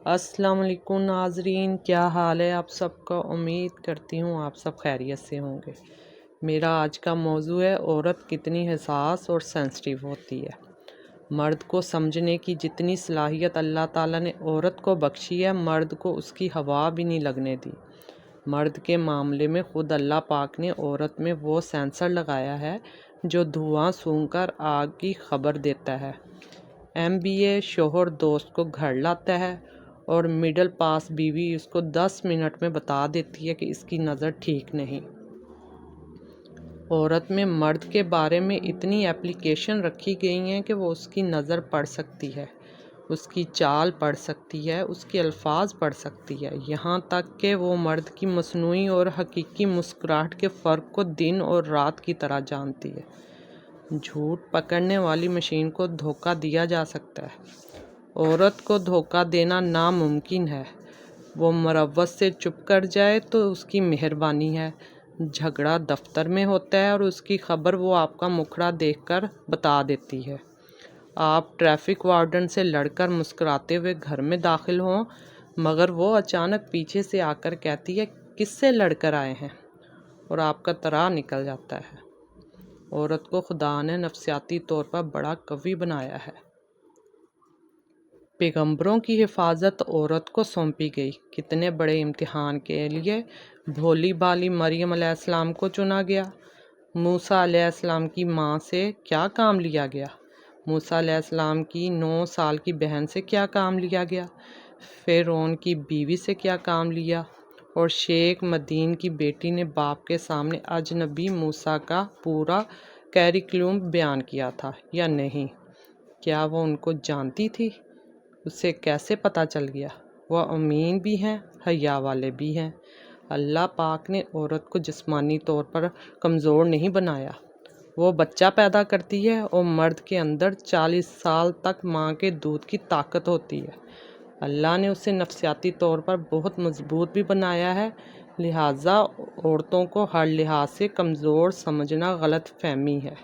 السلام علیکم ناظرین، کیا حال ہے آپ سب کا؟ امید کرتی ہوں آپ سب خیریت سے ہوں گے۔ میرا آج کا موضوع ہے عورت کتنی حساس اور سینسٹیو ہوتی ہے۔ مرد کو سمجھنے کی جتنی صلاحیت اللہ تعالیٰ نے عورت کو بخشی ہے، مرد کو اس کی ہوا بھی نہیں لگنے دی۔ مرد کے معاملے میں خود اللہ پاک نے عورت میں وہ سینسر لگایا ہے جو دھواں سونگھ کر آگ کی خبر دیتا ہے۔ MBA شوہر دوست کو گھر لاتا ہے اور مڈل پاس بیوی اس کو 10 منٹ میں بتا دیتی ہے کہ اس کی نظر ٹھیک نہیں۔ عورت میں مرد کے بارے میں اتنی اپلیکیشن رکھی گئی ہیں کہ وہ اس کی نظر پڑھ سکتی ہے، اس کی چال پڑھ سکتی ہے، اس کے الفاظ پڑھ سکتی ہے، یہاں تک کہ وہ مرد کی مصنوعی اور حقیقی مسکراہٹ کے فرق کو دن اور رات کی طرح جانتی ہے۔ جھوٹ پکڑنے والی مشین کو دھوکہ دیا جا سکتا ہے، عورت کو دھوکہ دینا ناممکن ہے۔ وہ مروت سے چپ کر جائے تو اس کی مہربانی ہے۔ جھگڑا دفتر میں ہوتا ہے اور اس کی خبر وہ آپ کا مکھڑا دیکھ کر بتا دیتی ہے۔ آپ ٹریفک وارڈن سے لڑ کر مسکراتے ہوئے گھر میں داخل ہوں، مگر وہ اچانک پیچھے سے آ کر کہتی ہے کس سے لڑ کر آئے ہیں، اور آپ کا ترا نکل جاتا ہے۔ عورت کو خدا نے نفسیاتی طور پر بڑا قوی بنایا ہے۔ پیغمبروں کی حفاظت عورت کو سونپی گئی۔ کتنے بڑے امتحان کے لیے بھولی بھالی مریم علیہ السلام کو چنا گیا۔ موسیٰ علیہ السلام کی ماں سے کیا کام لیا گیا؟ موسیٰ علیہ السلام کی 9 سال کی بہن سے کیا کام لیا گیا؟ فرعون کی بیوی سے کیا کام لیا؟ اور شیخ مدین کی بیٹی نے باپ کے سامنے اجنبی موسیٰ کا پورا کیریکلم بیان کیا تھا یا نہیں؟ کیا وہ ان کو جانتی تھی؟ اسے کیسے پتہ چل گیا؟ وہ امین بھی ہیں، حیا والے بھی ہیں۔ اللہ پاک نے عورت کو جسمانی طور پر کمزور نہیں بنایا۔ وہ بچہ پیدا کرتی ہے اور مرد کے اندر 40 سال تک ماں کے دودھ کی طاقت ہوتی ہے۔ اللہ نے اسے نفسیاتی طور پر بہت مضبوط بھی بنایا ہے، لہٰذا عورتوں کو ہر لحاظ سے کمزور سمجھنا غلط فہمی ہے۔